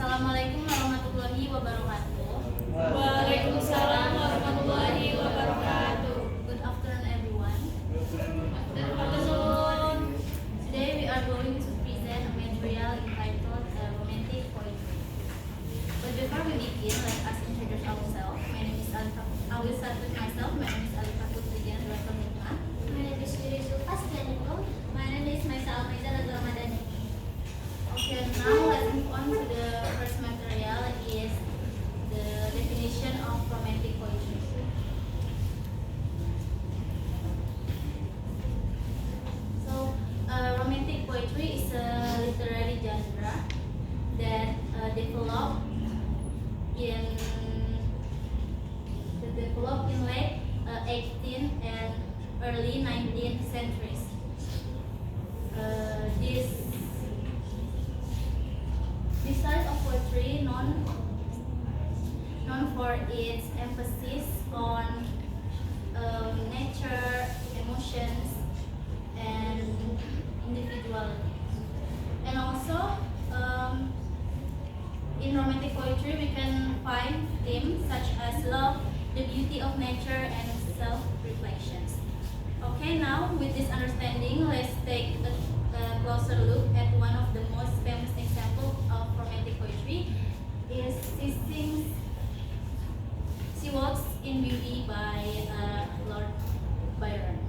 Assalamualaikum warahmatullahi wabarakatuh. Waalaikumsalam warahmatullahi wabarakatuh. Good afternoon, everyone. Afternoon. Today we are going to present a material entitled Romantic Poetry. But before we begin, let us introduce ourselves. My name is Alfa. I will start with myself. My name is Alfa Putridian Rasulullah. My name is Yuri Zulfas Gleniko. My name is Maisa Almaiza Lazar Madani. Okay, now let's move on to the first material, is the definition of romantic poetry. So, romantic poetry is a literary genre that developed in late 18th and early 19th centuries. This style of poetry known for its emphasis on nature, emotions, and individuality. And also, in romantic poetry, we can find themes such as love, the beauty of nature, and self-reflections. Okay, now with this understanding, let's take a closer look at one of the most famous examples of romantic poetry, is She Walks in Beauty by Lord Byron.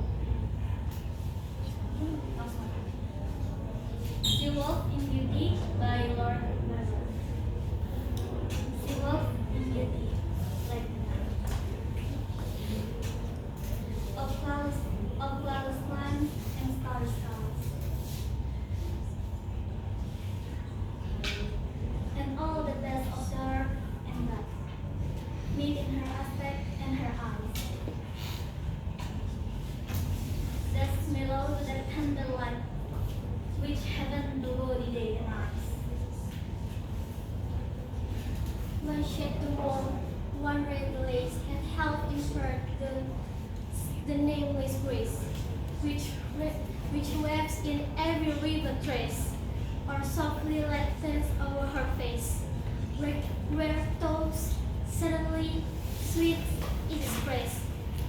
She Walks in Beauty by Lord Byron. She walks in beauty like of flowers plants and starry skies, and all the best of dark and light meet in her aspect and her eyes. That's mellow, that tender light, which heaven the body day and eyes. One shed the wall, one red lace, and held in her the nameless grace, which waves in every river trace, or softly lengthens over her face, where thoughts suddenly sweet in express,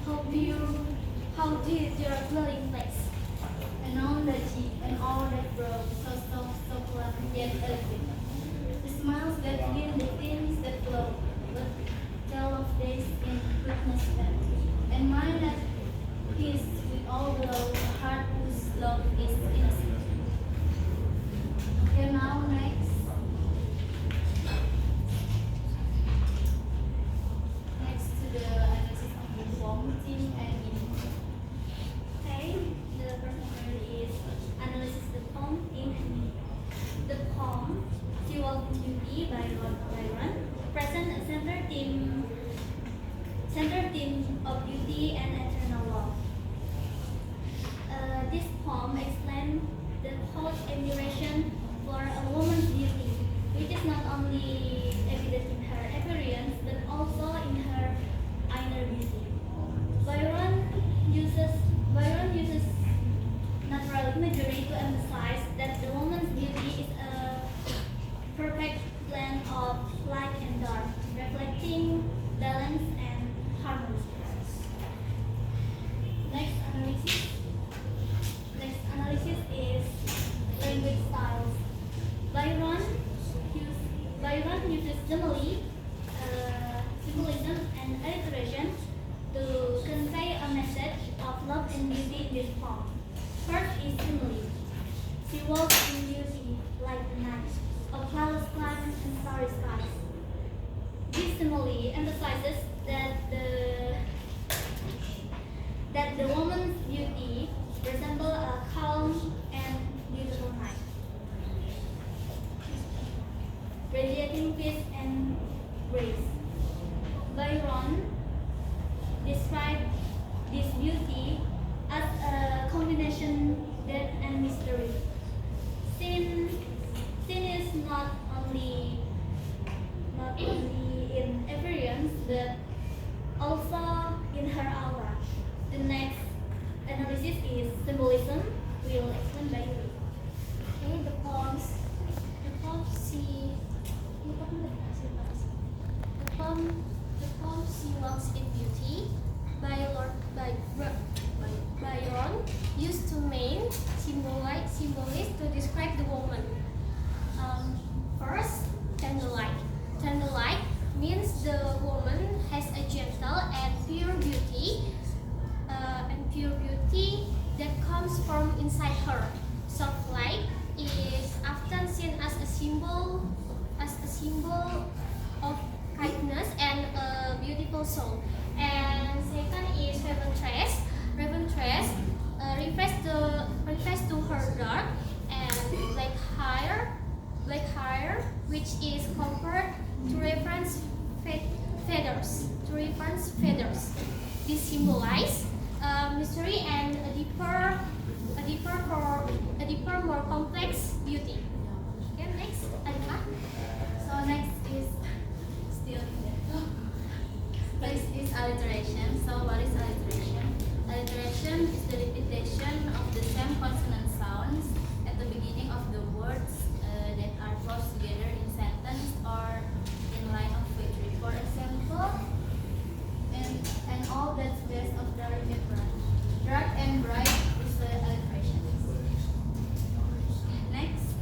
how pure, how deep your dwelling place. And all that cheek and all that brow, so soft, so plump, yet elegant. The smiles that gleam, the things that glow, but tell of days in goodness spent. And mine that kiss with all glow, a heart whose love is innocent. Okay, now next to the analysis of the poem, theme, and meaning. Okay, the first one is analysis the poem in meaning. The poem She Walks in Beauty by Lord Byron presents a center theme of beauty and eternal love. This poem explains the whole admiration for a woman's beauty, which is not only evident in her appearance but also in her inner beauty. Byron uses natural imagery to emphasize that the woman's beauty is a perfect blend of light and dark, reflecting balance and harmony. Next analysis is language styles. Byron uses simile, symbolism, and alliteration to convey a message of love and beauty in this poem. First is simile. She walks in beauty like the night, of flowers plants and starry skies. This simile emphasizes that the woman's beauty resembles a calm and beautiful night, radiating peace and grace. Byron described this beauty as a combination death and mystery. Sin is not only in appearance but also in her aura. The next analysis is symbolism. We'll explain by you. Okay, the poem symbol of kindness and a beautiful soul. And second is Raventress. Raventress refers to her dark and black hair, which is compared to reference feathers. This symbolize mystery and a deeper, more complex beauty. Okay, next, Alika. So next is still next is alliteration. So what is alliteration? Alliteration is the repetition of the same consonant sounds at the beginning of the words that are close together in sentence or in line of poetry. For example, and all that's best of dark and bright. Dark and bright is the alliteration. Next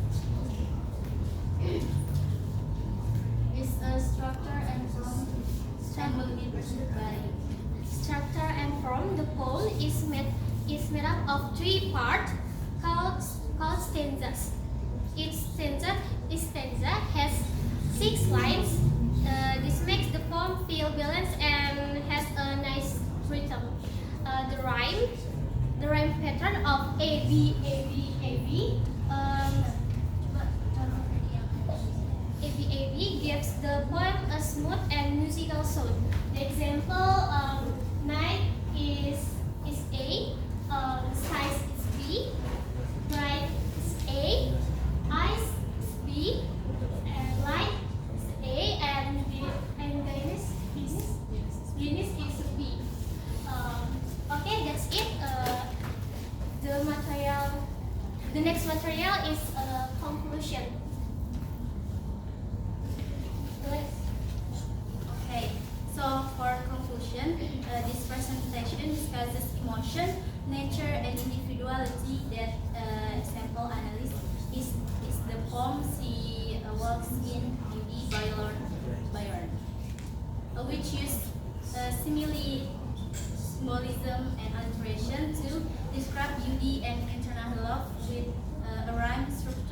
is a structure and form and will be presented by Structure and form. The poem is made up of 3 parts called stanzas. Each stanza has 6 lines. This makes the poem feel balanced and has a nice rhythm. The rhyme pattern of A B A B A B. ABAB gives the poem a smooth and musical sound. The example, night is A, size is B, bright is A, eyes is B, and light is A, and Venus is B. Okay, that's it. The next material is conclusion. Okay, so for conclusion, this presentation discusses emotion, nature, and individuality that sample analysis is the poem She Walks in Beauty by Lord Byron, which use simile, symbolism, and alliteration to describe beauty and internal love with a rhyme structure